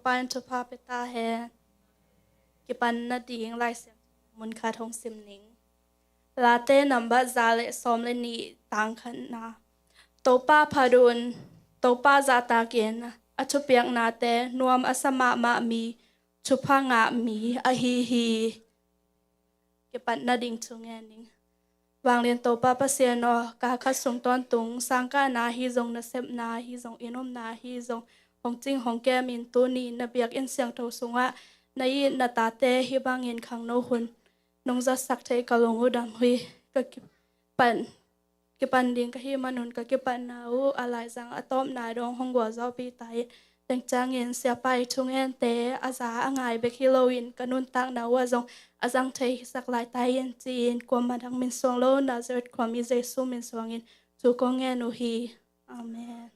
pan to pa peta he ki pan na ding lai sem mun kha thong sim ning la te number zale som le ni tang khan na to pa pharun to pa za ta ken a chu piak na te nuam asama ma mi chu pha nga mi a hi ki pan na ding chu nge ning wang lian to pa pa se no ka kha sung ton tung sang ka na hi zong na sep na hi zong inom na hi zong hong ching hong ke min tu ni na biak in siang tho sunga na yi na ta te hi bang in khang no hun nong za sak thai ka long u dam hui ka ki pan ding ka hi manun ka ki pan na u alai zang atom na dong hong gwa zo pi tai teng chang in sia pai chung en te aza angai be halloween kanun tak na wa zong azang thei sak lai tai en chin ko ma dang min song lo nazareth ko mi jesu min song in chu ko nge nu hi amen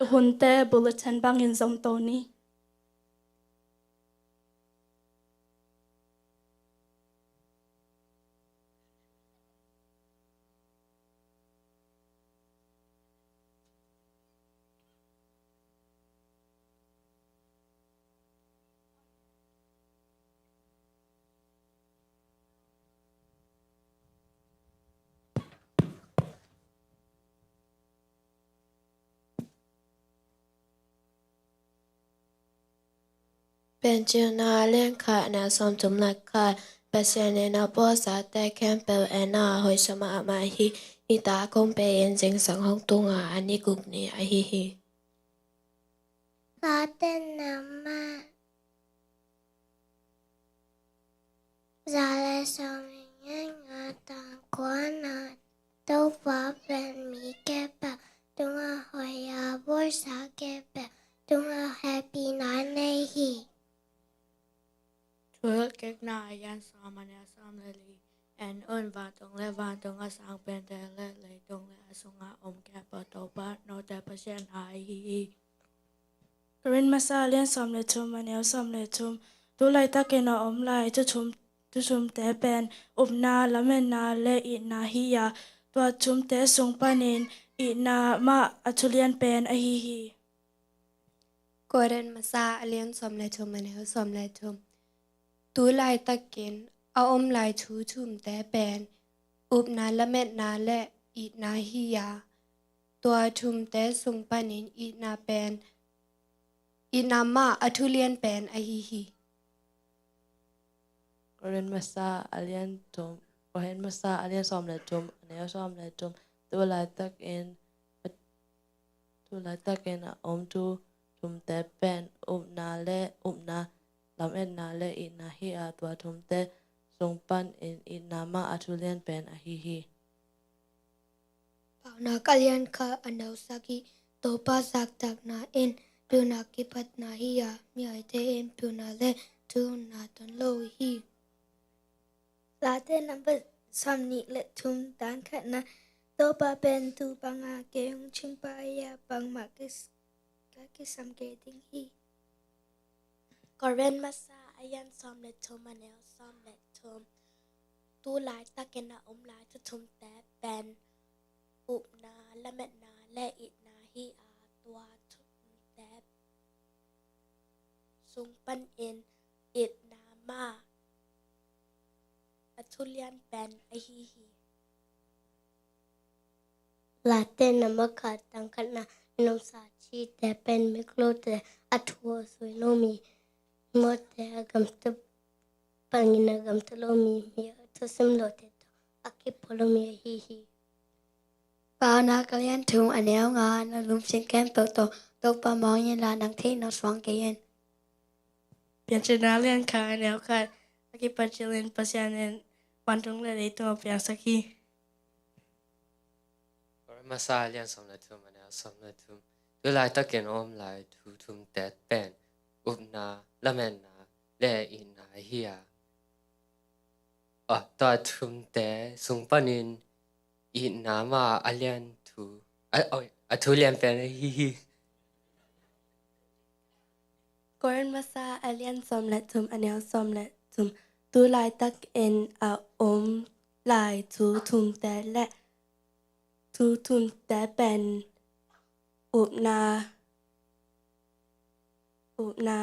hun te bulletin bang in zong to niเป็นเจ้านาเลี้ยงขาแนวสมจุมหลักขาเป็นเสียในนาโปสาแต่แคมเปลแอนนาหอยสมามาฮีนิตาคงเป็นเจงสังห้องตุงอันนี้กุกนี่อฮิฮิลาเต้นน้ำมาซาเลสอมิงงาตังกวนาเต้าฟ้าเป็นมีแก่ปะตุงอาหอยอาบัวสาแก่ปะตุงอาแฮปปี้นานในฮีช่วยเก็กนายยันสามันยาสามเลลีแอนเอิญวาตรงและวาตรงอาสังเป็นแต่และเลยตรงและอาสงอาอมแก่ปะโตปะโนแต่ปะเชนหายฮีกรินมาซาเลียนสอมเลทุมมันยาวสอมเลทุมดูไลตะเกนอมไลจะชุมแต่เป็นอุบนาละเมนาและอีนาฮิยาตัวชุมแต่สงปานินอีนามาอัชุเลียนเป็นอฮิฮิกอเรนมาซาเลี้ยงสมเลทุมมันเฮสมเลทุมตูไลตะเกนเอาอมไลชูชุมแต่เป็นอุบนาละเม็ดนาและอีนาฮิยาตัวชุมแต่สงปานินอีนาเป็นอีนามาอัทุเลียนเป็นอฮิฮิกเรนมาซาอเลียนตุมกเรนมาซาอเลียนสอมเลตุมอันยาสอมเลตุมตัวลายตักเอ็นอมตูทุมแต่เป็นอุบนาและอุบนาลำเอ็นนาและอีนาฮิอาตัวทุมแต่ทรงปันเอ็นอีนามาอัทุเลียนเป็นอฮิฮิปาวนากัลยันคาอันดาวสักีโตปาสักตักนาเอ็นปิวนากิปัตนาฮิยามีไอเตเอ็นปิวนาเลทูนาตนโลฮีลาเต้นนับซัมนิเลทุมตันขันนะโตปาเป็นตูปังอาเกยงชิมปายาปังมากิสกากิสัมเกติงฮีกอเรนมาซาอายันซอมเลทุมมันเอลซอมเลทุมตูหลายตะเกนาอมหลายจะทุมแต่เป็นอุบนาและเม็ดนาและอินาฮีอาตัวทุมแต่สุงปันเอ็นอินามาอัทุเลียนเป็นอฮิฮิลาเต้นนามขาตังคันนะนมสาชีแต่เป็นมิโครแต่อัทัวสวยโนมีมดแต่กัมตปังยินกัมตโลมีมีทุสมโลเตตอากิพโลมีฮิฮิปาวนากัลยันทุงอันเดียวงานลุมสิงแกมเปิดโตปามองยินลานังที่นสวงเกยนเปลี่ยนชนะเลียนคาแนวคาอากิปัจเจริญปัสยานันวันตรงเลยตัวเปลี่ยนสักทีกอเรนมาซาเลียนสอมเลตุมมันยาสอมเลตุมตัวลายตะเกนอมลายทูทุมแต่เป็นอุบนาละเมนนาและอีนาฮิยาตัวทุมแต่สงปานินอีนามาอเลียนทูอัทุเลียนเป็นฮิฮิ กอเรนมาซาอาเลียนสมเลทุมอันเอลสมเลทุมตูไลตักเอ็นอาอมไลชูทุมแต่และทูทุมแต่เป็นอุบนา อุบนา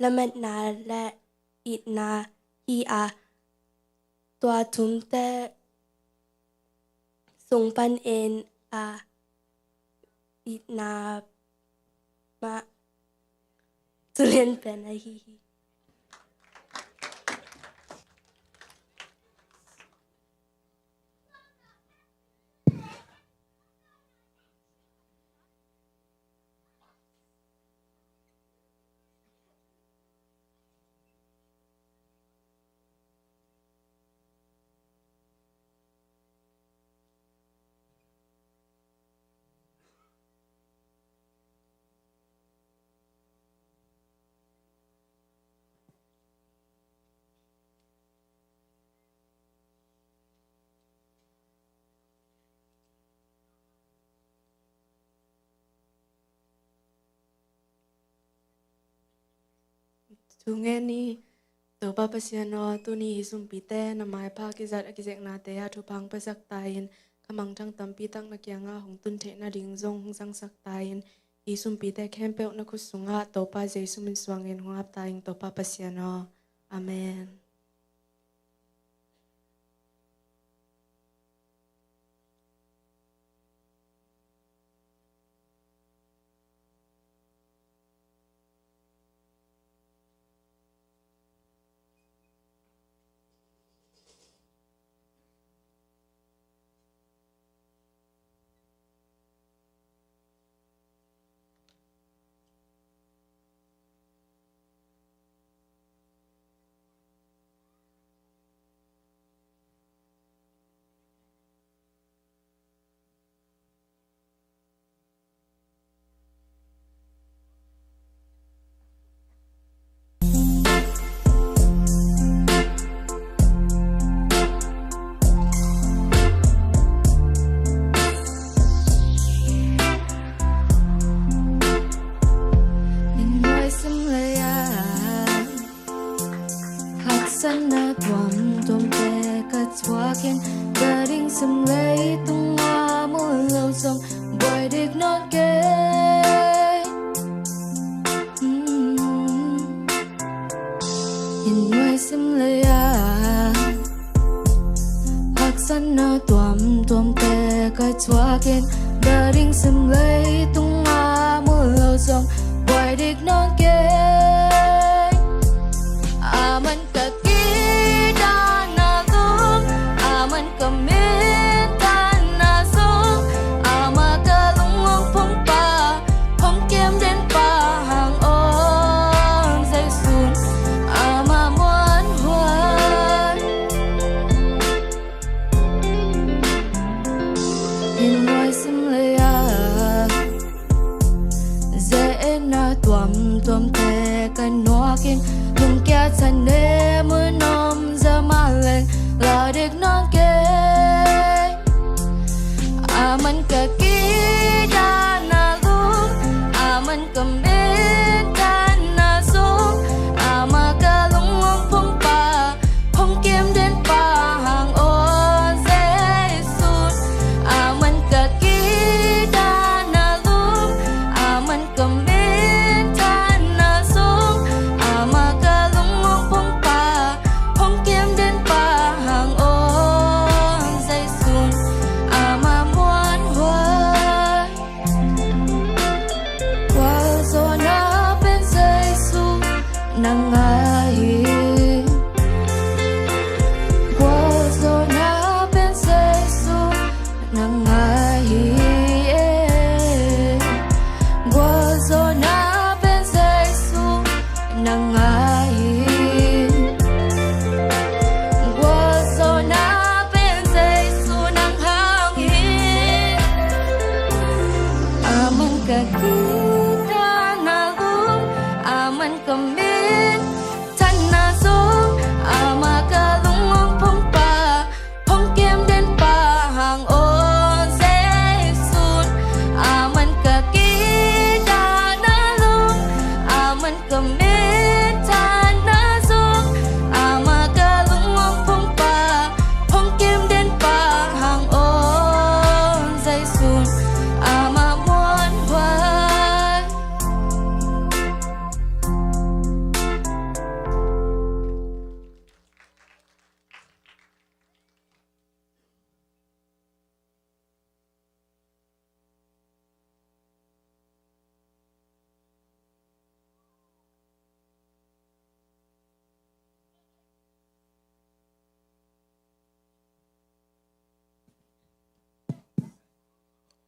ละเม็ดนาและอิดนาฮีอาตัวทุมแต่ส่งปันเอ็นอาอิดนามาตุเรียนเป็นอาฮี Tungeni to pa pasiano tu ni hisum pite na mai pa ki zat ki jek na te ya thu pang pasak tain kamang tang tampi tang na kyanga hong tun the na ding zong hong sang sak tain hisum pite kempe na kusunga to pa jesu min swangin hong ap tain to pa pasiano amen. Sana tuam te ka chwaken garing sam lei tung a mo lo som boy dik not ke in mai sam lei a hak sana tuam te ka chwaken garing sam lei tung a mo lo som boy dik not ke aman ka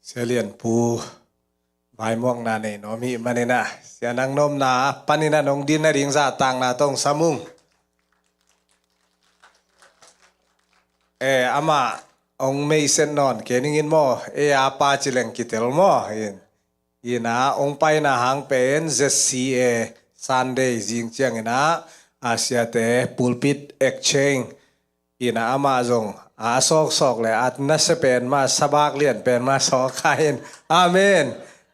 เสียเลียนปูใบม่วงนาในน้อมีมันนี่นะเสียนังนมนาปันนี่นะน้องดินนะดิ่งซาต่างนาต้องสมุงอามาองไม่เส้นนอนเกนิงินโมอาปาจิเลงกิเตลโมยินะองไปนะหางเป็นเจสซีซันเดย์จิงเจียงนะอาเซียเตปูลปิดเอ็กเชงยินะอามาจงซอกเลยอัดนัสเป็นมาสบากเลียนเป็นมาสอกาเห็นอาเมน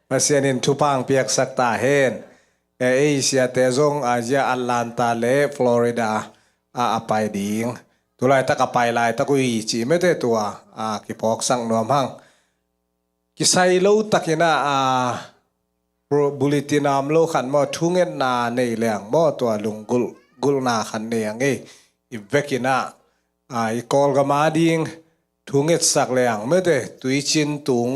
มาเสียนินทุพังเปียกสักตาเห็นเเซียเตจงอาเซียแอตแลนตาเลฟลอริดาไปดิ่งตัวไรตะกับไปลายตะกุยจีไม่ได้ตัวกิปอกสังนวมหังกิไซโลตะกินะบุลิตินามโลขันมอทุ่งเงินนาในเลียงมอตัวลุงกุลนาขันเนียงอีเวกินะอีกอลกามาดิ่งทุ่งเงินสักเลียงไม่ได้ตุยจินตุง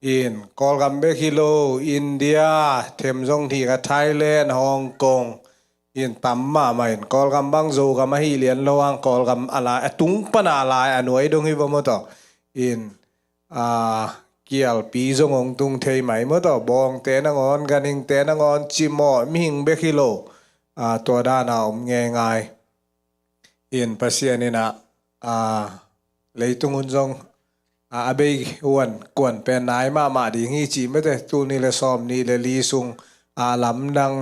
อินกอลกัมเบกิโลอินเดียเทมซงทีกับไทยแลนด์ฮ่องกงอินตัมมาไม่อินกอลกัมบังโจกัมมาฮิเลียนระวังกอลกัมอะไรตุงปนาลายอันวยดงฮิบมต่ออินเกี่ยวปีจงองตุงเทยไหมมต่อบองเตนงอนกันหิงเตนงอนจิมอมิงเบกิโลตัวด้านเอาง่ายอินภาษานี่นะเลยตุงอุนจงอาเบยวนกวนเป็นนายมาดีงี้จีไม่ได้ตูนี่เลยซ้อมนี่เลยลีซุงลำดัง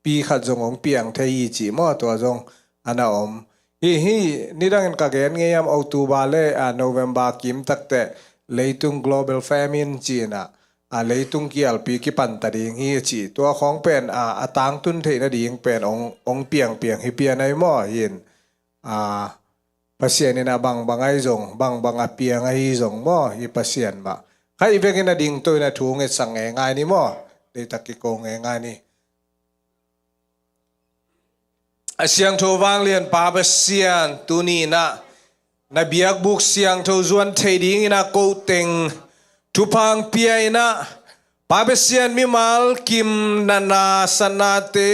ปีขัดจงของเปียงเทียจีมอตัวจงอันนั้นนี่ดังกันกะเกนเงียมออกตูบาเล่โนเวมบากิมตักแต่เลยตุง global famine จีน่ะเลยตุงเกี่ยวปีกิปันตะดีงี้จีตัวของเป็นตังตุนเทนดีงเป็นองเปียงให้เปียในหม้อเห็นpasien ina bang ai zong bang apia ngai zong mo hi pasien ba khai ve kina ding to na thu nge sang ngai ni mo de takki ko ngai ni asiang tho wang lian pa pasian tu ni na biak buk siang tho zuan thei ding ina ko teng thu pang pia ina pa pasian mi mal kim nana sanate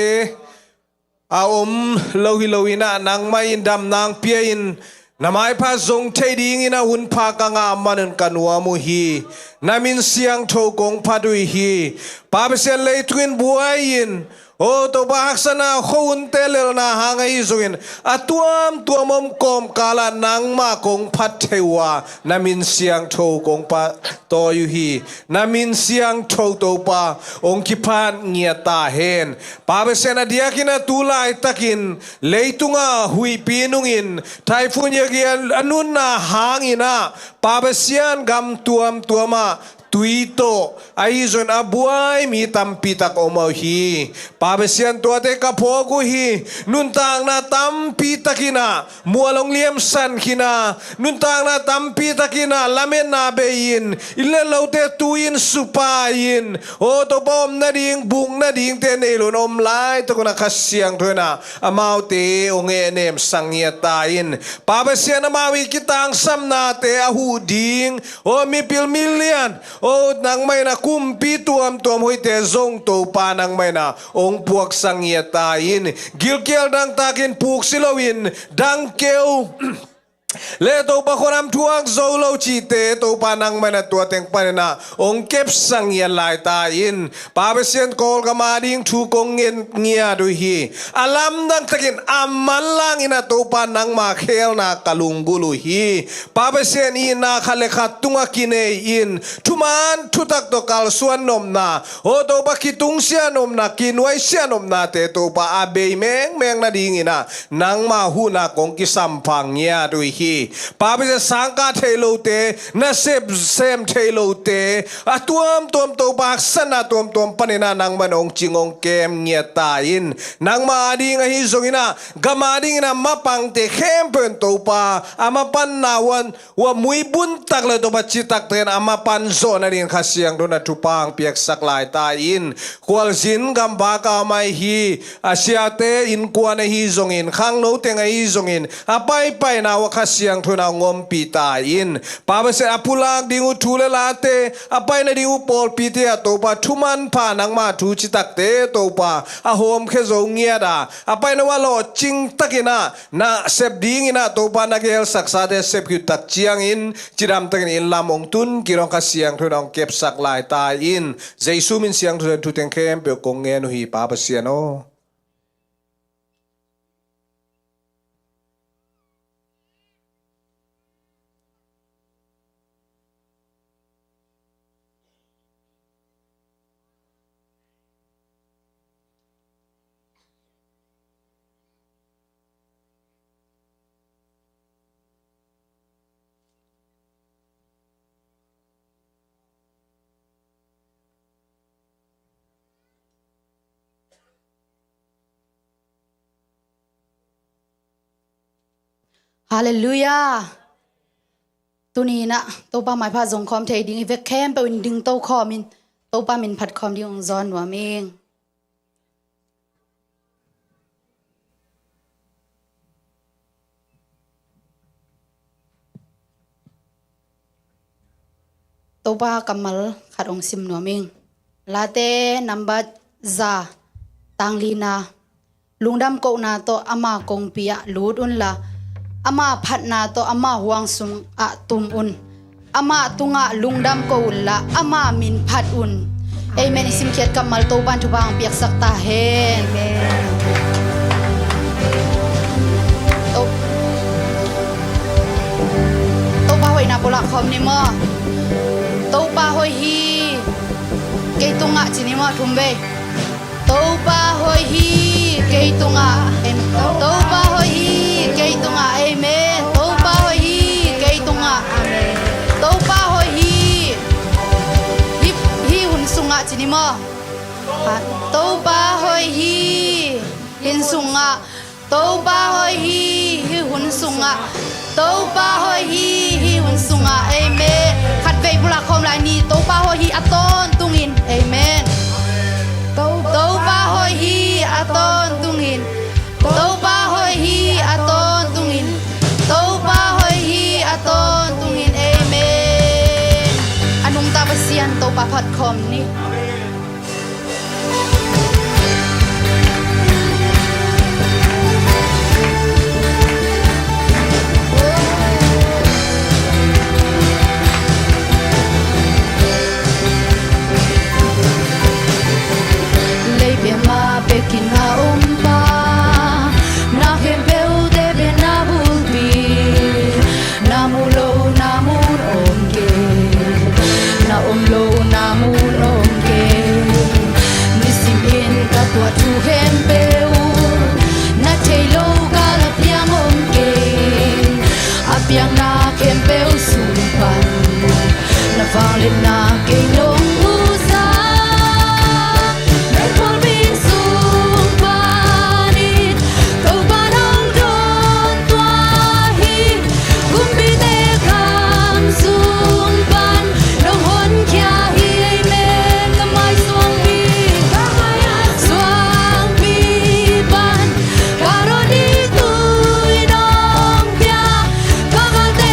lohina nang mai dam nang piain namai pa zong thei ding ina hun pha ka nga manan kanwa mu hi namin siang tho kong phadui hi pa besen le twin buain to ba haksana khon telel na hangai zungin atuam tuamom kom kala nang ma kong phat thewa namin siang tho kong pa to yu hi namin siang tho to pa ong kipan ngia ta hen pa besena diakina tulai takin leitunga hui pinungin typhoon yagian anun na hangina pa besian gam tuama tuito aizon abuai mi tampitak omaw hi pabesian tuate kapogo hi nuntang na tampitakina mualong liam san kina nuntang na tampitakina lamen na beyin ilalaute tuin supayin o to bom na ding bung na ding tenelon omlay to kuna kasyang to na amaute ongenem sangyatain pabesian amawi kitang samnate ahuding o mipil million nang may na kumpi tuam hoy te zong to pa nang may na ong puak sangyatain gilkel dang takin puk silawin dang keu le to pa konam tuang zolo chite to panang mana tuateng panena ong kep sang ya lai tain pabesien kol kamading thu kong ngia do hi alam dang takin aman lang ina to panang ma khel na kalunggulu hi pabesien ina khalekha tunga kine in tuman tutak to kal suan nom na o to pa kitung sia nom na kinwai sia nom na te to pa abei meng na ding ina nang ma hu na kong kisampang nya do pabisa sangka thelo te na sem thelo te atuam tom to baksana tom panina nang manong chingong kem ngetain nang maading hi zongina gamading na mapang te kempen to pa amapan nawan wa mui buntak le to bachitak ten amapan zo na rin khasyang do na tupang piak saklai tain kwal zin gamba ka mai hi asiate in kwa na hi zongin khang no te ngai zongin apai pai na wa เสียงทุนางอมปีตาอินปาเปเสอพุลากดิงูทูเลลาเตอไปในดิงูปอลปีเตอโตปาทุมันพานังมาทูจิตักเตโตปาอโฮมเคโซเงียดาอไปนวาโลจิงตักินานาเซบดิงินาโตปานาเกลสักซาเดเซบกิตักเจียงอินจิรามตักินอินลามงตุนกิรองคาเสียงทุนองเก็บสักลายตาอินเจซูมินเสียงทุนทุเตงเข้มเปียกงเงนุฮีปาเปเสียโนฮาเลลูยาตุนีนะตัวป้าหมายพาส่งคอมเทดิ้งเวกแคมไปวินดึงโตคอมินตัวป้ามินผัดคอมดิ้งองซอนหัวเมงตัวป้ากำมัลขัดองซิมหัวเมงลาเต้นัมบัดซาตังลีนาลุงดำโกนาโตอามาคงปียลูดอุนลาอามาพัดนาโตอามาหวงสุงอะตุมอุนอามาตุงะลุงดำโกอุนละอามามินพัดอุนเอเมนอิสิมเคียดกับมัลโตบันทุบางเปียกสักตาเฮนโตปาหอยนาโปลักคอมนิมอโตปาหอยฮีเกตุงะจินิมอทุมเบโตปาหอยฮีเกตุงะโตปาหอยฮีเกตุงะเอเมนโตปาหอยฮีเกตุงะอาเมนโตปาหอยฮีฮีหุนสุงะจินิมอโตปาหอยฮีหินสุงะโตปาหอยฮีฮีหุนสุงะโตปาหอยฮีฮีหุนสุงะเอเมนขัดเวบุลาคอมลายนีโตปาหอยฮีอะตอนตุงินเอเมนโตปาหอยฮีอะตอนตุงินโตปาหอยฮีอะตอนตุงินโตปาหอยฮีอะตอนตุงินเอเมนอนุมตาบเซียนโตปาพัดคอมนี่Piang na kempeu sumpan na valin na kailong usa na kolbin sumpanit kau banong don tuahi kumbite kam sumpan nong hon kya hi men kamay suang pi ban karo di tuy nong kya kakate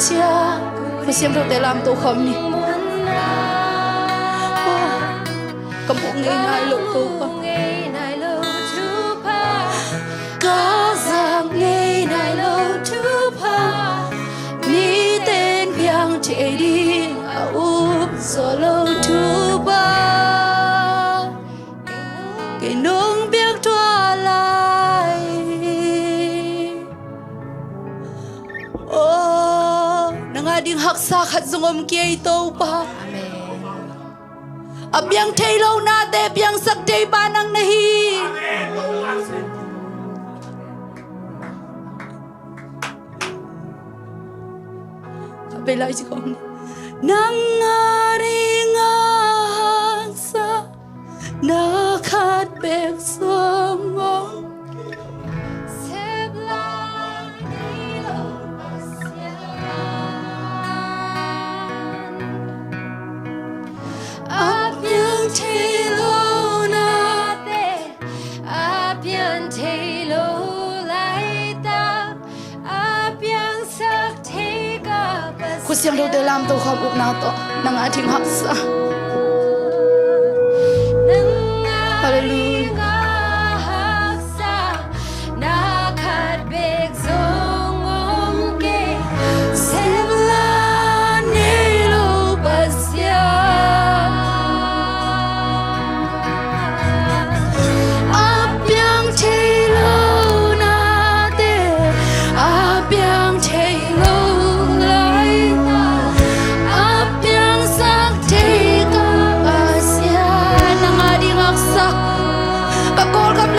chia Phu xiêm đâu để làm tổ khom ni Cầm bộ ngay nai lộ tổ pa Có rằng ngay nai lộ tu pa Ni tên biang chạy đi úp gió lâu tu pa Cái nông biết thua lại Nang ading haksa khat zungom kia ito pa Abyang taylaw nate Abyang saktay banang nahi Kabila si kong Nang ading haksa Nakatbek sungom Abyang taylaw nate Abyang taylaw laita Abyang saktay ka basta Kusyang daw dalam to kabuk na to Nang ating haksa Hallelujah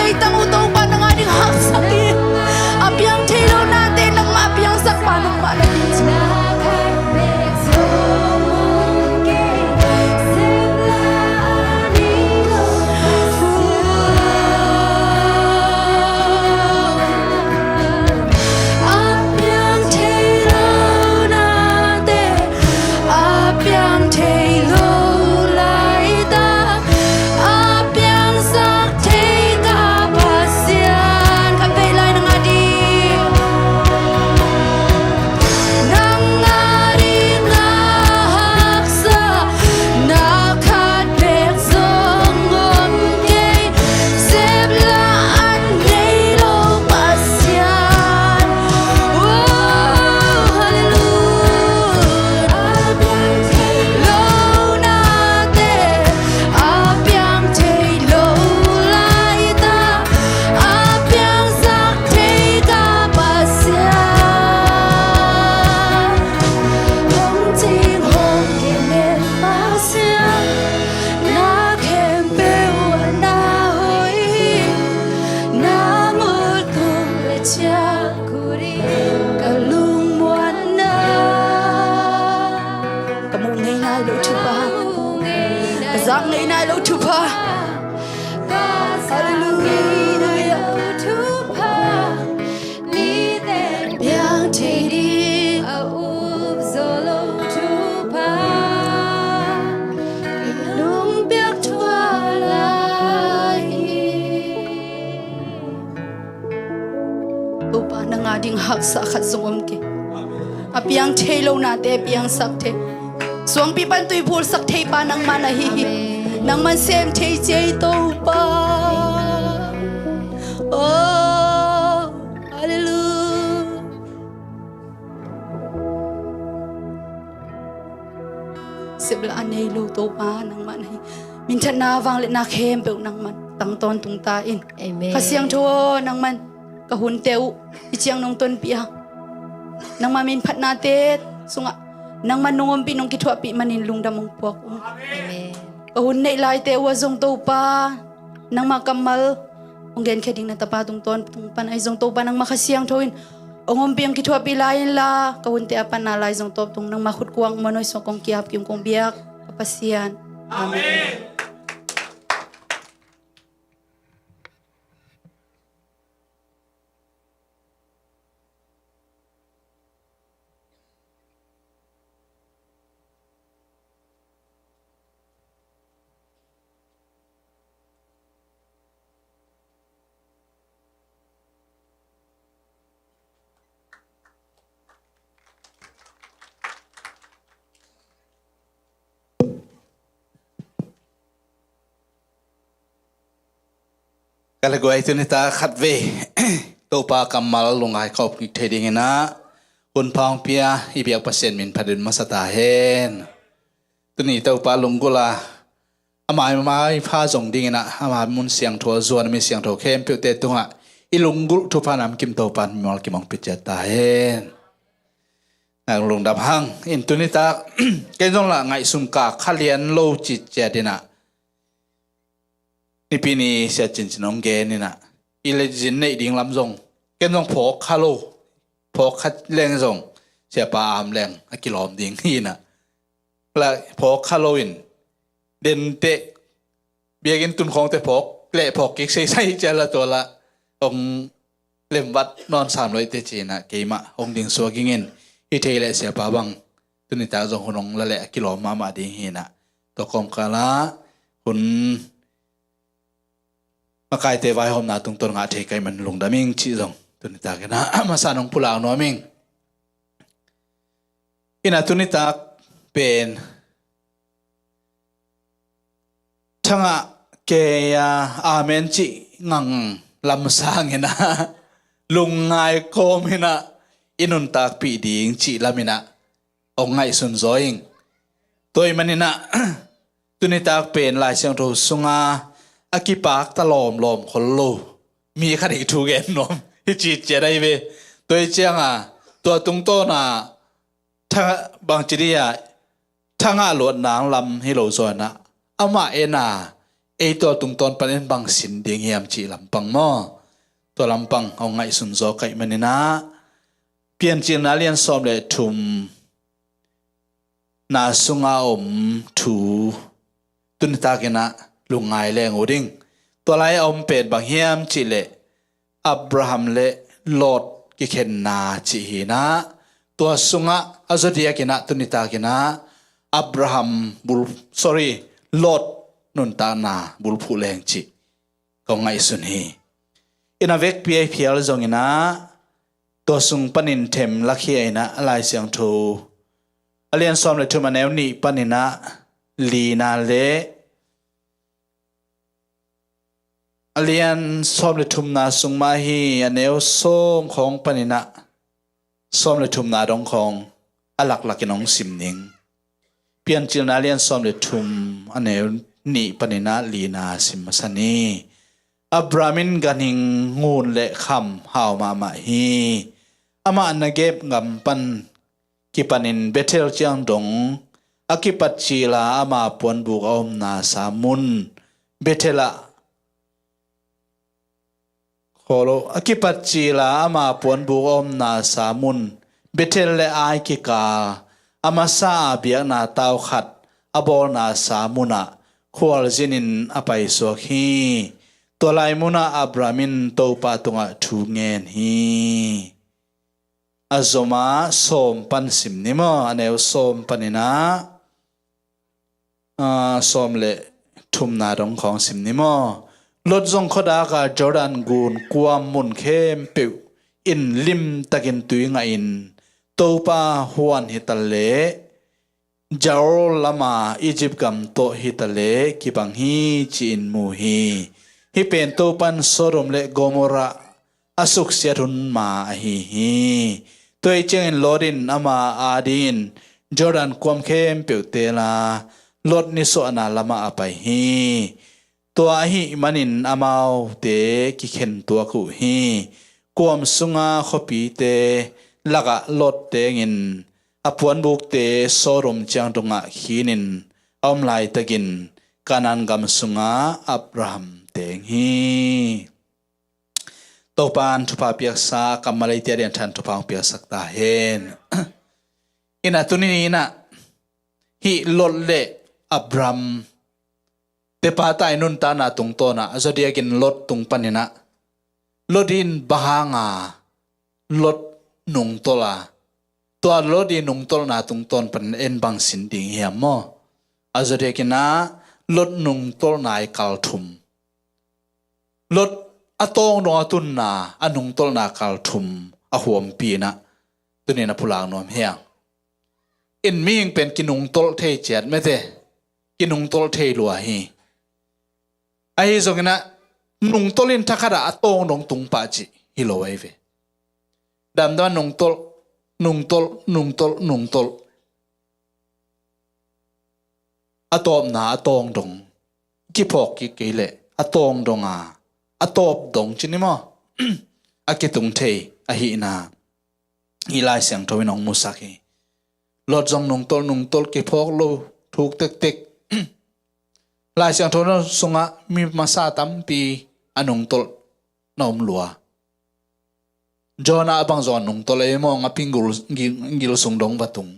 Itang utong pa ng ating haksakit Abyang taylaw natin Nang maapyang sakpa ng malabit Abyang taylaw natin Abyang taylaw laita Abyang saktay Giang ngày nay lâu chụp ha Hallelujah Biang chạy đi úp gió lâu chụp ha Nung biết thua lại Upa nang ading haksa khat zungom ke Apiang chạy lâu na te biang sak te Suang pipan tuy phul sak thei pa nang manahi nang man sem thei chei to pa Oh hallelujah Sibla anei lo to pa nang manahi min thana wang le na khem pe nang man tang ton tung ta in amen kasiang tho nang man kahun teu ichiang nong ton pia nang mamin phat na te sunga nang manungom pinong kitwa pi manin lungdamong puak amen kahun nei lai te wa zong to pa nang makamal onggen kheding na tapatung ton tung pan ai zong to pa nang makasiang thoin ongom piang kitwa pi lain la kahun te apan na lai zong top tung nang makhut kuang manoy so kong kiap kyung kong biak kapasian amen Kalau gue itu nih tak khatwe, topa kamal lungai kau pik trading ina, pang pia ibiak pasien min padun masa tahen. Tu ni topa lunggula, amai pha zong ding ina, amai mun siang tua zuan mi siang tua kem piu te tunga, ilunggul topa nam kim topan mal kimong pijat tahen. Nang lung dap hang, intu ni tak, kenong la ngai sumka kalian low cit jadina. Ni pini sia cincin ong ge ni na ile jin nei ding lam zong ken zong phok khalo phok khat leng zong sia pa am leng a kilom ding hi na la phok khalo in den te biagin tun khong te phok le phok ki sei sai cha la to la ong lem wat non sam loi te chi na ke ma ong ding so gingen hi the le sia pa bang tuni ta zong honong la le kilom ma ma ding hi na to kom kala hun makai te vai hom na tung ton nga the kai man lung da ming chi zong tuni ta ke na ma sa nong pula no ming ina tuni ta pen thanga ke ya amen chi ngang lam sang ina lung ngai kom ina inun tak pi ding chi lamina ong ngai sun zoing toy manina tuni ta pen lai siang ro sunga akipak ta lom khol lo mi khani thu gen nom hi chi che dai ve toi chiang a to tung to na tha bang chi ya thanga lo nang lam hi lo zo na ama ena e to tung ton panen bang sin ding yam chi lam pang mo to lam pang ong ngai sun zo kai manina pian chin na lian som le thum na sunga thu tun ta ke na lungai leng udingตัวไรอมเป็ดบางเฮียมจิเลอับราฮัมเลโลดกิเคนนาจิฮีนะตัวสุงะอัจเดียกินะตุนิตากินะอับราฮัมบุลโลดนุนตานาบุลผู้แรงจิก็ไงสุนฮีอินาเวกพีไอพีเอลจงอินะตัวสุงปนินเทมลักเฮียนะลายเสียงทูอเลียนซอมเลทุมาแนวนี้ปนินะลีนาเลอเลียนซ้อมเลทุมนาสุงมาฮีอันเนวส้มของปนินะซ้อมเลทุมนาดงของอลักลักน้องสิมนิงเปลี่ยนจิลนาเลียนซ้อมเลทุมอันเนวนี่ปนินะลีนาสิมสันีอับรามินกันิงงูนเละคำหาวมาฮีอามาอันนเก็บงำปันกิปันินเบเทลเจียงดงอากิปัจจีลาอามาปวนบุกอมนาสามุนเบเทละโคโลอกิปัจจีลาอามาปวนบุกอมนาสามุนเบเทลเลไอกิกาอามาซาเบียนาตาวขัดอบอลนาสามุนะควอลจินินอไปสวกฮีตัวลายมุนาอับรามินโตปาตุงะทูเงนฮีอาโซมาโสมปันสิมนิมออันเอวโสมปันินะโสมเลทุมนาดงของสิมนิมอลดจงขดากาจอดันกูนความมุนเข้มปิวอินลิมตะกินตุยงอินโตปาฮวนฮิตาเลจาโรลามาอียิปต์กัมโตฮิตาเลกิบังฮีจีนมูฮีฮิเป็นโตปันโซโดมเลโกโมระอสุกเสียทุนมาฮีตัวเจงลอดินอามาอาดินจอดันความเข้มปิวเตลาลดนิสอนาลามาอไปฮีตัวฮีมันินอามาวเตกิเข็นตัวกุฮีความสุงาขปีเตลักะลดเตงินอปวนบุกเตโซรมจังตงะขีนินอมไลตะกินกานันกัมสุงาอับราฮัมเตงฮีตปานทุพาเปียกซากัมมาเลเตียเรียนทันทุพางเปียกสักตาเฮนอินาตุนีนะฮีลดเลอับราฮัมเตปาตายนุนตานาตุงโตนะอจเดียกินลดตุงปันินะลดินบางาลดนุงโตลาตัวลดินุงโตนาตุงตนปันเอ็นบังสินดิงเฮียมออจเดียกินนะลดนุงโตนายกัลทุมลดอตองนอตุนนาอนุงโตนากัลทุมอหวมปีนะตัวนี้นะพุลางนอมเฮียอินมีงเป็นกินุงโตเทเจ็ดไม่เตกินุงโตเทลัวฮีไอ้ส่งนะ nung tolin thakada atong dong tung pa chi hilowai ve dam da nung tol atop na atong dong ki phok ki kele atong dong a atop dong chini mo akitung thei a hi na ilai sang thoi nong musaki lot jong nung tol ki phok lo thuk tek lai sang thoi no sunga mi masa tampi anung tol nom lua jona abang zon nung tol e mo nga pingul ngil sung dong batung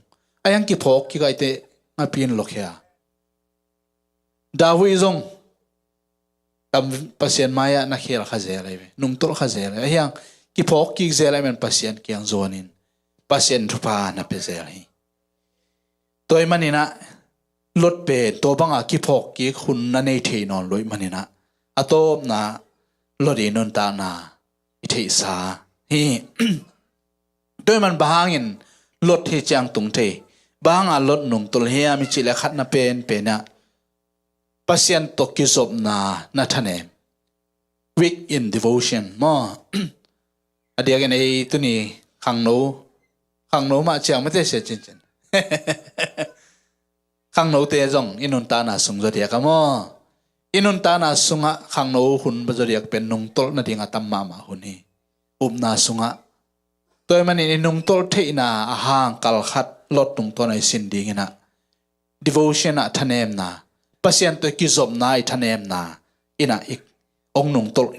ayang ki phok ki gaite nga pin lokhya dawi zong tam pasien maya na khir khazela nung tol khazela ayang ki phok ki zela men pasien kyang zonin pasien thupa na pezel hi toy manina lot pe to banga ki phok ki khun na nei thei non loi manina atop na lodi non ta na i thei sa hi toy man bahangin lot he chang tung thei banga lot nung tol he mi chile khat na pen pe na pasien to ki zop na thane weak in devotion mo adiagen ei tuni khang no ma chang ma te se chin khang no te jong inun ta na sung zo dia ka mo inun ta na sunga khang no hun ba zo riak pen nung tol na dinga tam ma hun hi na sunga toy man in nung tol the na a hang kal khat lot tung to nai sin ding na devotion a thanem na pasien to ki zop na I thanem na ina ik ong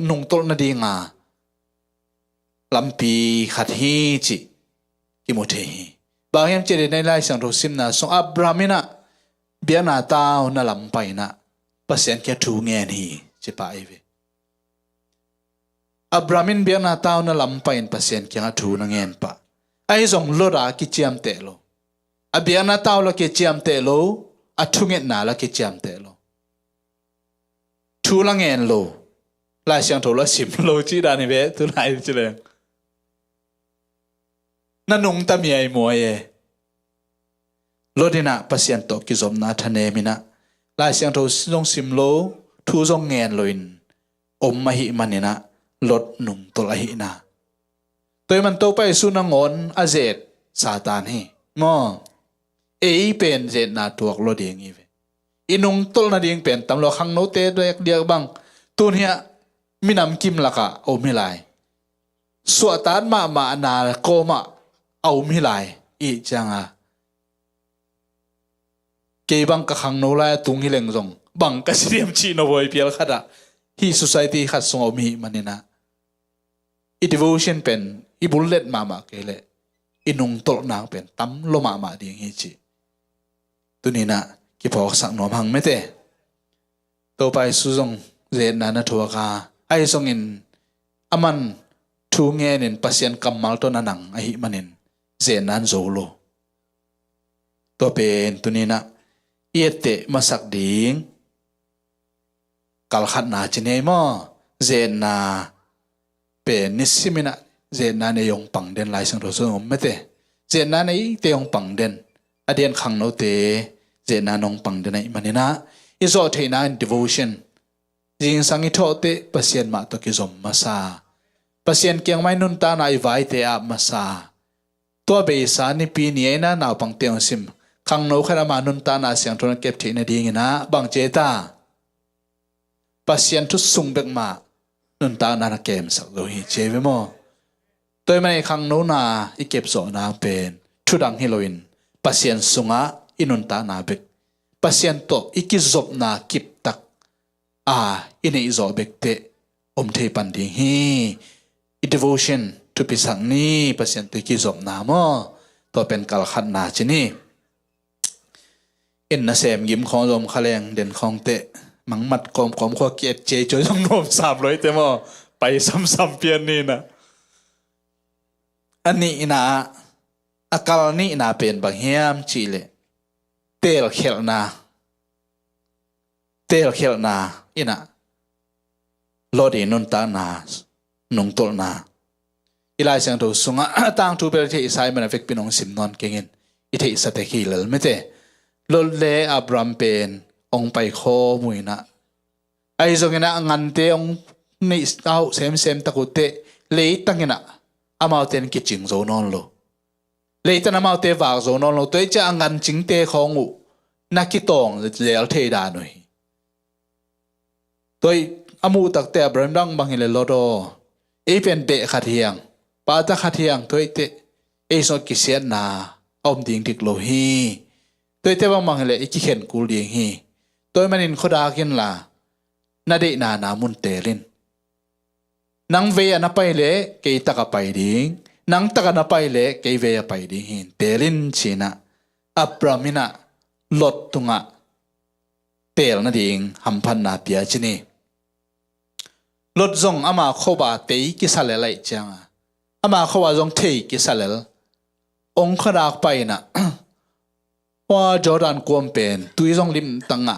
nung tol na dinga lampi khat hi chi ki mo the hi ba hem che nei lai sang ro sim na song abramina biana tao na lampai na pasien ke thu nge ni chi pa ive abramin biana tao na lampai in pasien ke nga thu na ngen pa ai zong lora ki chiam te lo abiana tao lo ke chiam te lo athunget na la ke chiam te lo thu la ngen lo lai sang tho la sim lo chi da ni ve tu lai chi le na nung ta mi ai mo ye lodina pasien to ki zom na thane mina lai siang tho song sim lo thu zong ngen loin ma hi manina lot nung to la hi na toy man to pai su na ngon azet satan hi mo pen zet na tuak lo ding i ve inung tol na ding pen tam lo khang no te dek diak bang tun hia minam kim laka milai suatan ma na ko ma milai I changa ke bang ka khang no la tung hi leng zong bang ka siam chi no boy pial khada hi society khat song mi manina I devotion pen I bullet mama kele inung tol na pen tam lo mama ding hi chi tunina ki phok sak nom hang mete to pai su zong zen na thua ka ai song in aman thu nge nin pasien kamal to nanang a hi manin zen nan zolo to pen tunina iete masak ding kal khat na chine mo zen na pe nisimina zen na ne yong pang den lai sang ro so mete zen na nei te yong pang den adien khang no te zen na nong pang den ai manina izo theina in devotion jing sangi tho te pasien ma to ki zom masa pasien kyang mai nun ta nai vai te a masa to be sa ni pi ni na naw pang teong sim khang no khara ma nun ta na siang thon kep thina ding na bang che ta pasien thu sung bek ma nun ta na kem sak lo hi che ve mo toy mai khang no na I kep so na pen thu dang heloin pasien sunga inun ta na bek pasien to ikizop na kip tak ine izo bek te the pan ding hi I devotion to pisang ni pasien to ikizop na mo to pen kal khat na chini in na sem gim khong zom khaleng den khong te mang mat kom kho kiet che choi jong nom sap loi te mo pai sam pian ni na ani ina akal ni na pen bang hiam chi le tel khel na ina lodi nun ta na nung tol na ilai sang to sunga tang tu per the isai man vek pinong sim non kengin I the sa te khilal mete lol le abram pen ong pai kho muina ai zongena ngan te ong nei au sem takute lei tangina amau ten ki ching zo non lo lei tan amau te wa zo non lo toi cha angan ching te khong u na ki tong zel the da noi toi amu tak te Abraham dang bang hile lo do e pen te khat hiang pa ta khat hiang toi te e so ki sian na om ding dik lo hi toi te bang mang hile e ki khen kul ding hi tôi manin khoda kin la na de na mun telin nang ve na pai le ke taka pai ding nang taka na pai le ke ve pai ding hin telin china Abramina lot tunga tel na ding hampan na pia chini lot zong ama khoba te ki sale lai changa ama khowa zong the ki salel ong khoda pai na wa Jordan kuam pen tui zong lim tanga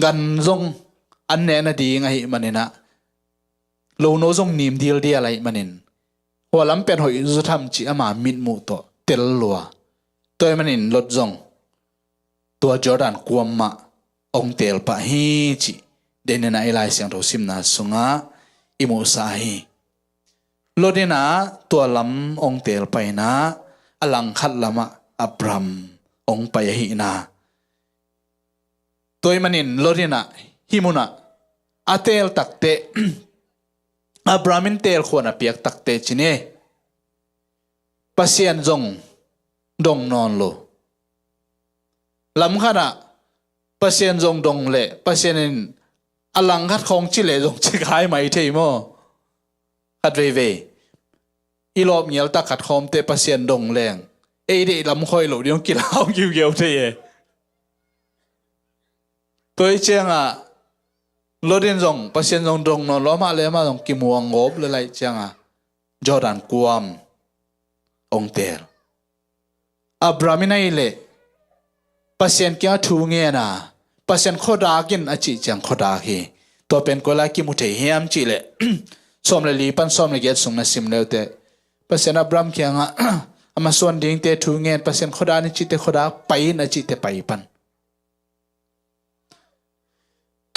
gan zong an ne na ding ai manina lo no zong nim dil dia lai manin wa lam pen hoi zu tham chi ama mit mu to tel lua toy manin lot zong tua Jordan kuam ma ong tel pa hi chi denena ilai siang tho simna sunga imu sa hi lodina tua lam ong tel pai na alang khat lama Abram ong pai hi na toy manin lodina himuna atel takte Abramin tel khona piak takte chine pasien zong dong non lo lam khana pasien zong dong le pasienin alang khat khong chi le zong chi khai mai thei mo khat ve ve ilop nyel ta khat khom te pasien dong leng e de lam khoi lo diong ki lao kiu kiu thei e tôi changa lodin zong pasien zong dong no lo ma le ma zong ki muang ngop le lai changa Jordan kuam ong tel Abramina ile pasien kya thu nge na pasien khoda kin achi chang khoda hi to pen ko la ki mu thei hiam chi le som le li pan som le get sung na sim le te pasien Abram kya nga ama son ding te thu nge pasien khoda ni chi te khoda pai na chi te pai pan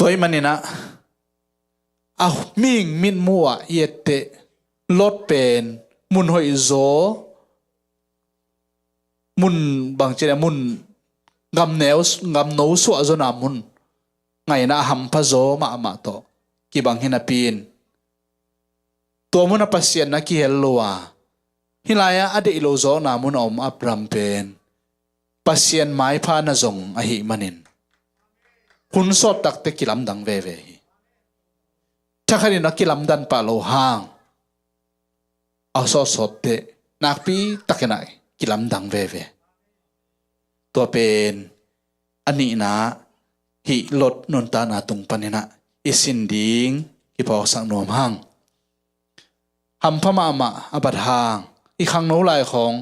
toy manina ming min mua yette lot pen mun hoi zo mun bang chena mun ngam no su zo na mun ngai na ham pha zo ma to ki bang hina pin to mun pasien na ki hellowa hilaya ade ilo zo na mun om Abram pen pasien mai pha na zong a hi manin kun sot tak te kilam dang ve ve chakhani na kilam dan pa lo hang aso sot te nakpi takena kilam dang ve ve to pen ani na hi lot non ta na tung panina isin ding ki paw sang nom hang ham phama ma abat hang i khang no lai khong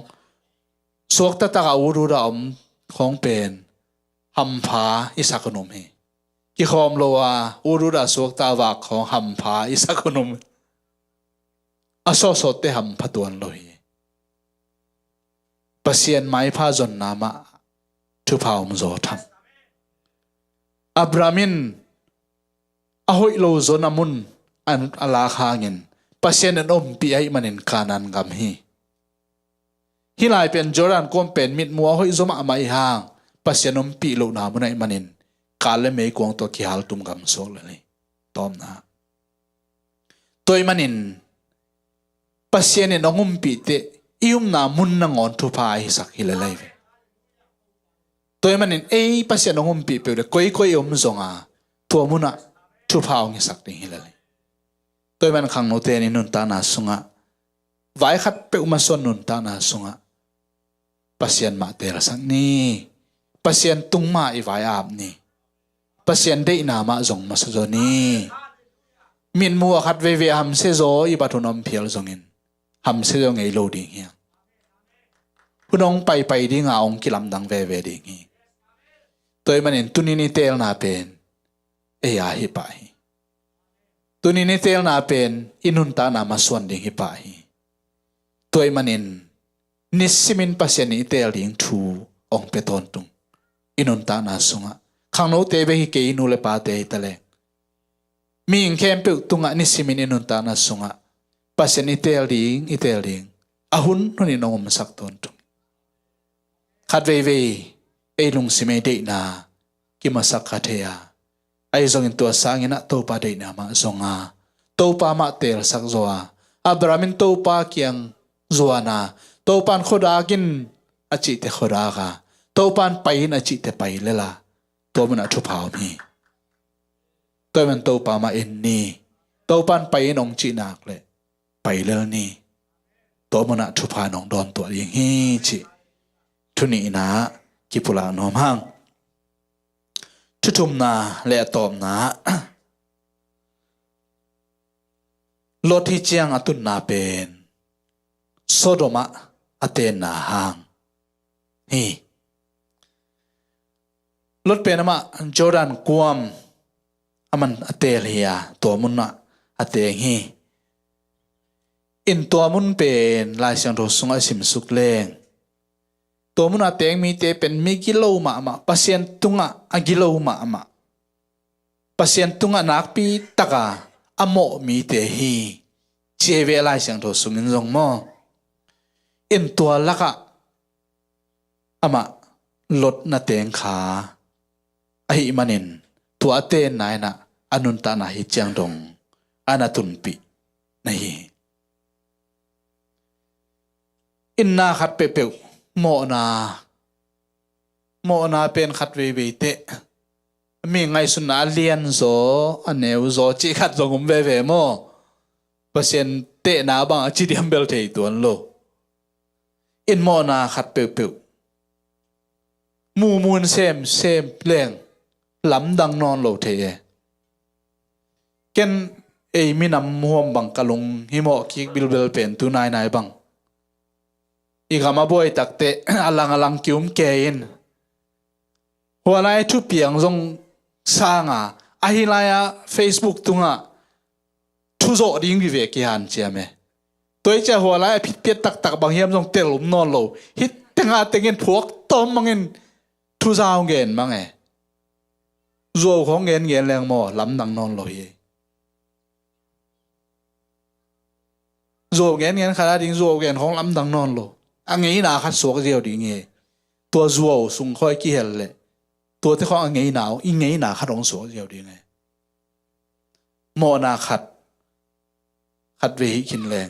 suak ta ta uru ra om khong pen ham pha isakonom he ki khom lowa urura suak ta wa khong ham pha isakonom aso so te ham phatuan loi pasien mai pha zon nama thu phaum zo tham Abramin ahoi lo zonamun an ala khangin pasien an om pi ai manin kanan gam hi hilai pen Jordan kom pen mit mua hoi zoma mai hang pasien om pi lo na munai manin kale me kuang to ki hal tum gam so le tom na toy manin pasien en ongum pi te ium na mun na ngon thu pa hi sak hi le lai toy manin ei pasien ongum pi pe le koi zonga to muna thu pa ong sak ding hi le toy man khang no te ni nun ta na sunga vai khat pe uma son nun ta na sunga pasien ma te ra sang ni pasien tung ma i vai ap ni pasien de na ma zong ma sa zo ni min mu khat ve ve ham se zo i bathunom phial zongin ham se zo ngei lo ding hi hunong pai ding a ong kilam dang ve ve ding hi toy manin tunini tel na pen e ya hi pa hi tunini tel na pen inun ta na ma swan ding hi pa hi toy manin nisimin pasien ni tel ding thu ong peton tung inun ta na sunga khang no te be hi ke inu le pa te tale mi ing kem pe tunga ni simin inun ta na sunga pasien itel ding ahun nuni nongom sak ton tung khat ve ei lung sime de na ki masak khathea ai zong in tua sangina to pa de na ma zonga to pa ma tel sak zoa abramin to pa kyang zoana to pan khoda kin achi te khoda ga to pan pain achi te pai lela to mana thu phao mi to man to pa ma en ni to pan pain ong chi nak le pai lel ni to mana thu pha nong don to ring hi chi thuni na ki pula nom hang thu thum na le tom na lot hi chiang atun na pen Sodoma aten na hang hi lot pen ama Jordan kuam aman atel hiya to mun na ateng hi in to mun pen lai siang ro sunga sim suk leng to mun ateng mi te pen mi kilo ma pasien tunga agilo ma pasien tunga nak pi taka amo mi te hi cheve lai siang ro sungin jong mo in tua laka ama lot na teng kha ahi manin tua te nai na anun ta na hi chang dong anatun pi na hi in na khat pe pe mo na pen khat ve te mi ngai sun na lian zo aneu zo chi khat zong ve mo pasien te na bang chi diam bel thei tuan lo in mo na khat pe mu mun sem leng lam dang non lo the ken ei mi nam huam bang kalung hi mo ki bilbel pen tu nai bang i gama boy takte alang kium ke in huanai thu piang jong sanga ahilaya Facebook tunga thu zo ding vi ve ki han chiame tôi cha hoa lại phít piết tak bằng hiểm trong tel non lo hít tiếng à tiếng phuộc tom mangin thu sao nghen mang e dù không nghen leng mò lắm đằng non lo ye dù nghen khá đinh dù nghen không lắm đằng non lo anh ấy na khát suộc diều đi nghe tua dù sung khoi kia hel lệ tua thế không anh ấy nào anh ấy na khát ông suộc diều đi nghe mò na khát về hin leng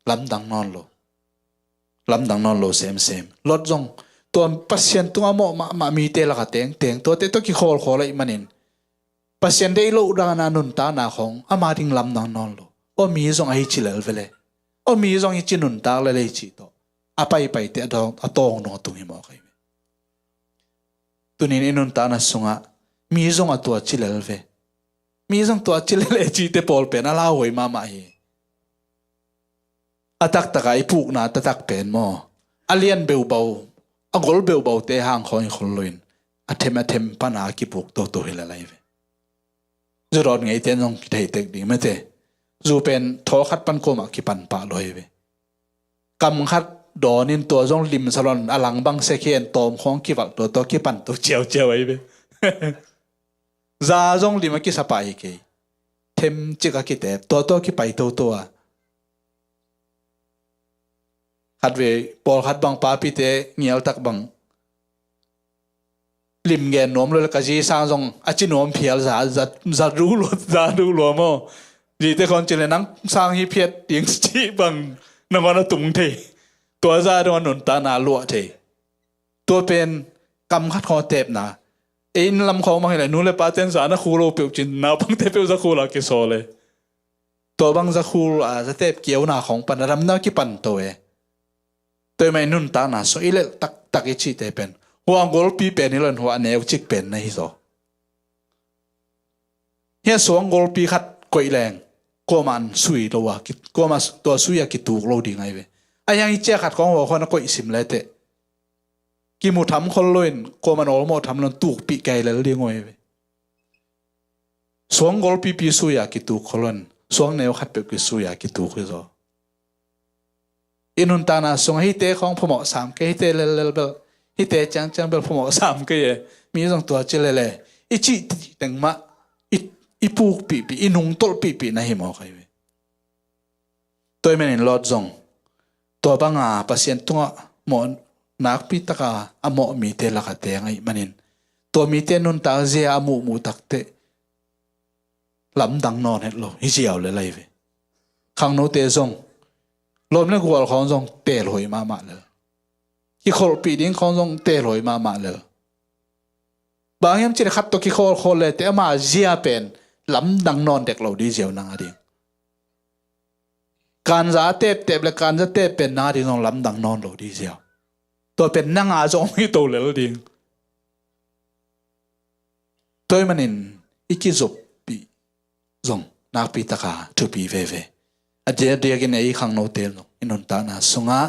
lắm đằng non lo xem lót rong tuần pasien tung amo mà mi te là cái tiếng tua te to ki khol lại manin pasien dei lo đang na nun ta na khong ama ding lắm đằng non lo o mi rong ai chi lel vele o mi rong hi chi nun ta le chi to apai te dong atong no tung hi mo kai tunin inun ta na sunga mi rong atua chi lel ve mi rong tua chi lel chi te pol pen ala hoi ma hi atak takai puk na tatak pen mo alien beu bau agol beu bau te hang khoi kholoin athem pana ki puk to hila laive zurot ngai ten jong ki thei tek ding mate zu pen tho khat pan ko ma ki pan pa loive kam khat donin to jong lim salon alang bang sekhen tom khong ki wal to ki pan to cheu ai ve za jong lim ki sapai ke them chika ki te to ki pai to a khát về bol khát bang pa pi te ngial tak bang lim gen nom lo ka ji sang jong achi nom phial za ru lo mo ji te kon chile nang sang hi phiet ting chi bang nang ona tung the to za don nun ta na lo the to pen kam khat kho tep na in lam kho ma hele nu le pa ten za na khu lo pe chin na bang te pe za khu la ki so le to bang za khu a za tep kieu na khong pan ram na ki pan to e tôi mày nun ta na so ile tak ichi te pen huang gol pi pen ilon huwa neu chik pen na hi zo he song gol pi khat koi leng ko man sui lo wa ki ko ma to sui ya ki tu lo ding ai ve ayang iche khat kong ho khona koi sim le te ki mu tham khol loin ko man ol mo tham lon tu pi kai le li ngoi ve song gol pi sui ya ki tu kholon song neu khat pe ki sui ya ki tu khu zo inun ta na song hi te khong phomo sam ke hi te lel bel hi te chang bel phomo sam ke ye mi jong to chile le ichi teng ma ipuk pi inung tol pi na hi mo kai ve toy men in lot zong to banga pasien tunga mo nak pi taka amo mi te la ka te ngai manin to mi te nun ta je amu mu tak te lam dang non het lo hi jiao le lai ve khang no te zong lom le gwal khong zong te loi ma le ki khol pi ding khong zong te loi ma le bang yam chi khat to ki khol le te ma zia pen lam dang non dek lo di jiao nang ading kan za tep le kan za tep pen na ding lam dang non lo di jiao to pen nang a zong hi to le lo ding toy manin ikizop pi zong nak pi taka tu pi ve aje dia gin ei khang no tel no inon ta na sunga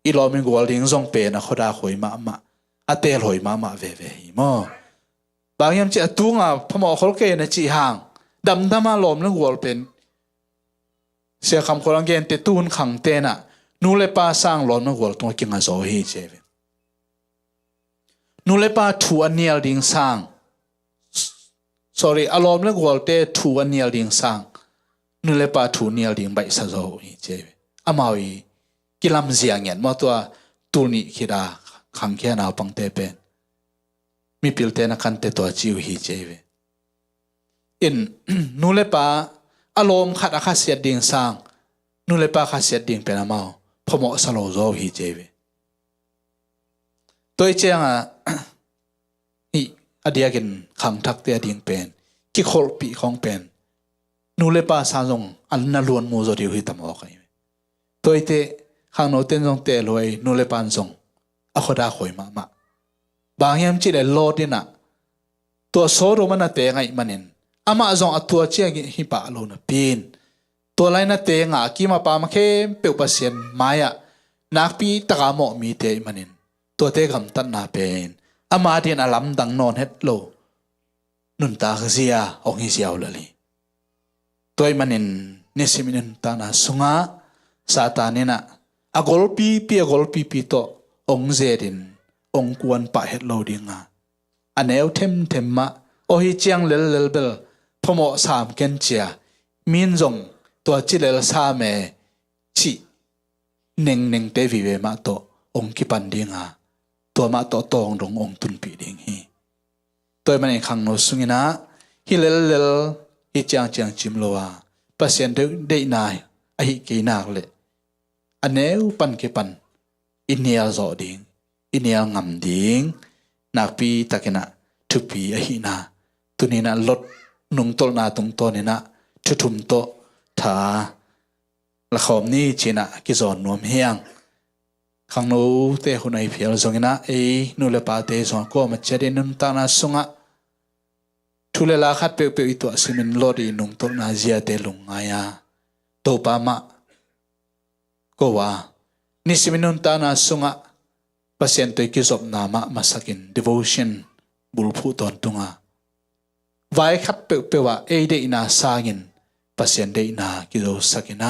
i lo min gwal ding zong pe na khoda khoi ma atel hoi ma ve hi mo bang yam chi atunga phamo khol ke na chi hang dam dama lom le gwal pen sia kham kholang gen te tun khang te na nu le pa sang lom na gwal to kinga zo hi che nu le pa thu anial ding sang sorry alom le gwal te thu anial ding sang nu le pa thu nial ding bai sa zo hi che amawi kilam zia ngen mo to tu ni khida khang khe na pang te pen mi pil te na kan te to chiu hi che in nu le pa alom khat akha sia ding sang nu le pa kha sia ding pen amao phomo sa lo zo hi che toi changa hi adia gen khang thak te ding pen ki khol pi khong pen nu le pa sa zong an na luan mu zo ri tam o kai toi te khang no ten zong te loi nu le pan zong a khoda khoi ma bang yam chi le lo dina to so ro mana te ngai manin ama zong atua che hi pa lo na pin to lai na te nga ki ma pa ma khe pe pasien maya nak pi taka mo mi te manin to te gam tan na pen ama din alam dang non het lo nun ta khia ong hi siaw lali toy manin nesiminen ta na sunga satanina agol pi to ong zedin ong kuan pa het lo dinga aneu them ma o hi chiang lel bel phomo sam ken chia min zong to chilel sa me chi neng te vi ve ma to ong ki pan dinga to ma to tong dong ong tun pi ding hi toy manin khang no sungina hi lel hi chiang chim lowa pasien de nai a hi ke nak le aneu pan ke pan inial zo ding inial ngam ding nak pi takena thupi a hi na tunina lot nung tol na tung to ni na thuthum to tha la khom ni china ki zon nom hiang khang no te hunai phial zongina e nu le pa te zon ko ma chede nun ta na sunga thule la khat pe to simin lori nung tol na zia te lungaya to pa ma ko wa ni siminun ta na sunga pasien to ki zop na ma masakin devotion bulphu ton tunga vai khat pe wa e de ina sangin pasien de ina ki do sakina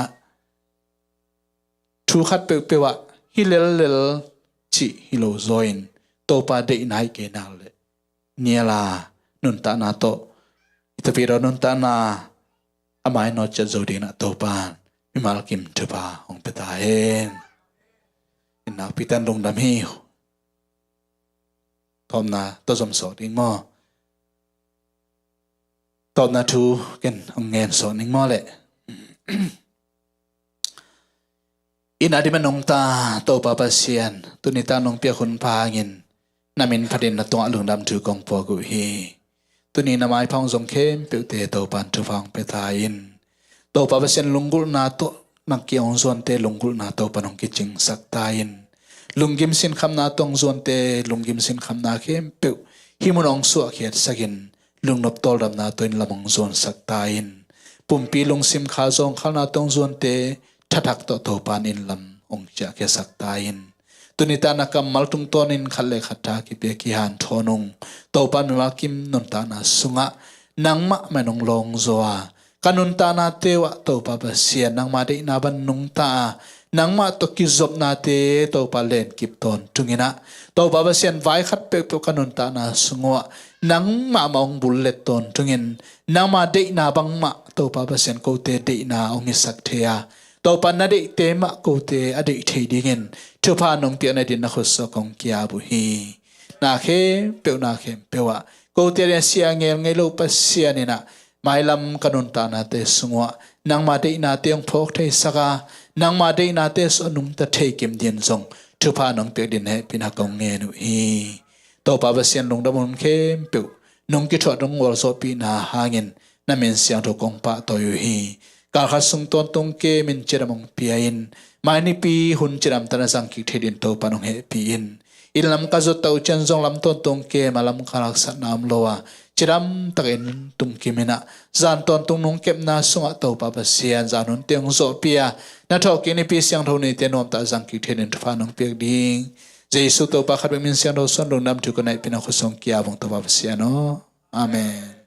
thu khat pe wa hilel chi hilo zoin to pa de inai ke na le niela nun ta na to itapiro nun ta na amai no cha zo de na to pa mi mal kim tu pa ong pe ta hen ina pitan dong dam hi tom na to som so ding mo tom na thu ken ong ngen so ning mo le in adi manong ta to pa pasian tunita nong pia khun phangin namin phadin na tong alung dam thu kong po gu hi tuni na mai phang zong khem pe te to pan thu phang pe ta in to pa pasian lungul na to nak ki ong zon te lungul na to panong ki ching sak ta in lungim sin kham na tong zon te lungim sin kham na khem pe himunong su khet sakin lungnop tol dam na to in lamong zon sak ta in pumpi lung sim kha zong khal na tong zon te thatak to pan in lam ong cha ke sak ta in tunita na kam maltung tonin khalle khatha ki pe ki han thonung to pan ma kim non ta na sunga nangma manong long zoa kanun ta na tewa to pa ba sian nang ma de na ban nung ta nangma to ki zop na te to pa len kip ton tungina to ba ba sian vai khat pe kanun ta na sungwa nang ma maong bullet ton tungin nang ma de na bang ma to pa pasien ko te de na ong isak thea to pa na de te ma ko te ade thei dingin thu pha nong ti na din na khos so kong kia bu hi na khe pe na khem pe wa ko te re sia ngel ngei lo pasien ni na mai lam kanun ta na te sungwa nang ma de na te ong phok thei saka nang ma de na te so num ta thei kim din zong thu pha nong pe din he pina kong nge nu hi to pa pasien long da mon khem pe nong ki thwa dong wor so pi na hangin na men siang tho kong pa to yu hi ka kha sung ton tong ke min cheramong pi in mani pi hun cheram tana sang ki thedin to panong he pi in ilam ka zo tau chen zong lam ton tong ke malam khalak sa nam lowa cheram takin tum kimina zan ton tung nong kep na sunga to pa pasian zanun teng zo pia na tho ki ni pi siang tho ni te nom ta sang ki thedin fa nong pek ding Jesu to pa khat min siang tho son long nam tu ko nai pina khosong kia bong to pa pasian no amen